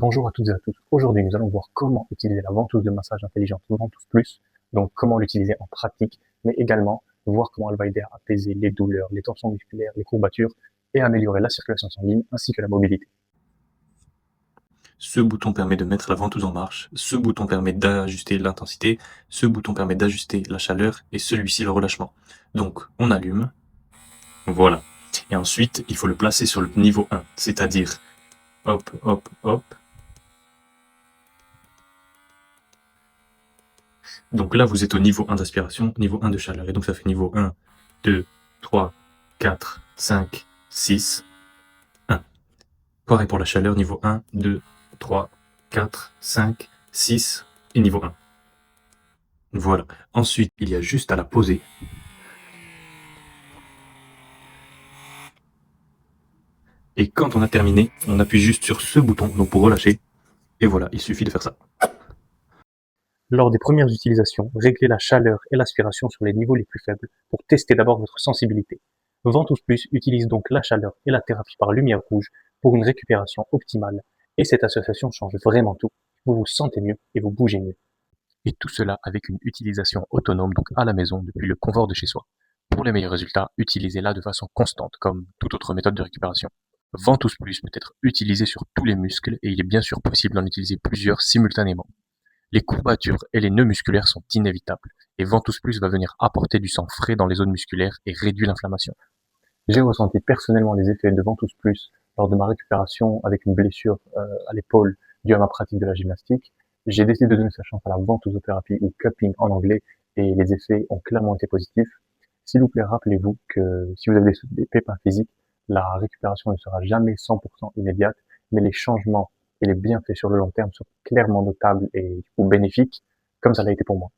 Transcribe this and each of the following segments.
Bonjour à toutes et à tous. Aujourd'hui, nous allons voir comment utiliser la ventouse de massage intelligente Ventouse Plus, donc comment l'utiliser en pratique, mais également voir comment elle va aider à apaiser les douleurs, les tensions musculaires, les courbatures et améliorer la circulation sanguine ainsi que la mobilité. Ce bouton permet de mettre la ventouse en marche, ce bouton permet d'ajuster l'intensité, ce bouton permet d'ajuster la chaleur et celui-ci le relâchement. Donc on allume, voilà. Et ensuite, il faut le placer sur le niveau 1, c'est-à-dire hop, hop, hop. Donc là, vous êtes au niveau 1 d'aspiration, niveau 1 de chaleur. Et donc ça fait niveau 1, 2, 3, 4, 5, 6, 1. Pareil pour la chaleur, niveau 1, 2, 3, 4, 5, 6 et niveau 1. Voilà. Ensuite, il y a juste à la poser. Et quand on a terminé, on appuie juste sur ce bouton, donc pour relâcher. Et voilà, il suffit de faire ça. Lors des premières utilisations, réglez la chaleur et l'aspiration sur les niveaux les plus faibles pour tester d'abord votre sensibilité. Ventouse Plus utilise donc la chaleur et la thérapie par lumière rouge pour une récupération optimale. Et cette association change vraiment tout. Vous vous sentez mieux et vous bougez mieux. Et tout cela avec une utilisation autonome, donc à la maison, depuis le confort de chez soi. Pour les meilleurs résultats, utilisez-la de façon constante, comme toute autre méthode de récupération. Ventouse Plus peut être utilisé sur tous les muscles et il est bien sûr possible d'en utiliser plusieurs simultanément. Les courbatures et les nœuds musculaires sont inévitables, et Ventouse Plus va venir apporter du sang frais dans les zones musculaires et réduire l'inflammation. J'ai ressenti personnellement les effets de Ventouse Plus lors de ma récupération avec une blessure à l'épaule due à ma pratique de la gymnastique. J'ai décidé de donner sa chance à la ventousothérapie ou cupping en anglais et les effets ont clairement été positifs. S'il vous plaît, rappelez-vous que si vous avez des pépins physiques, la récupération ne sera jamais 100% immédiate, mais les changements et les bienfaits sur le long terme sont clairement notables et du coup bénéfiques, comme ça l'a été pour moi.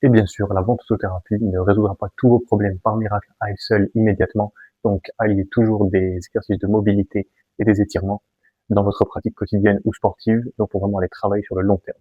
Et bien sûr, la ventousothérapie ne résoudra pas tous vos problèmes par miracle à elle seule immédiatement, donc alliez toujours des exercices de mobilité et des étirements dans votre pratique quotidienne ou sportive, donc pour vraiment aller travailler sur le long terme.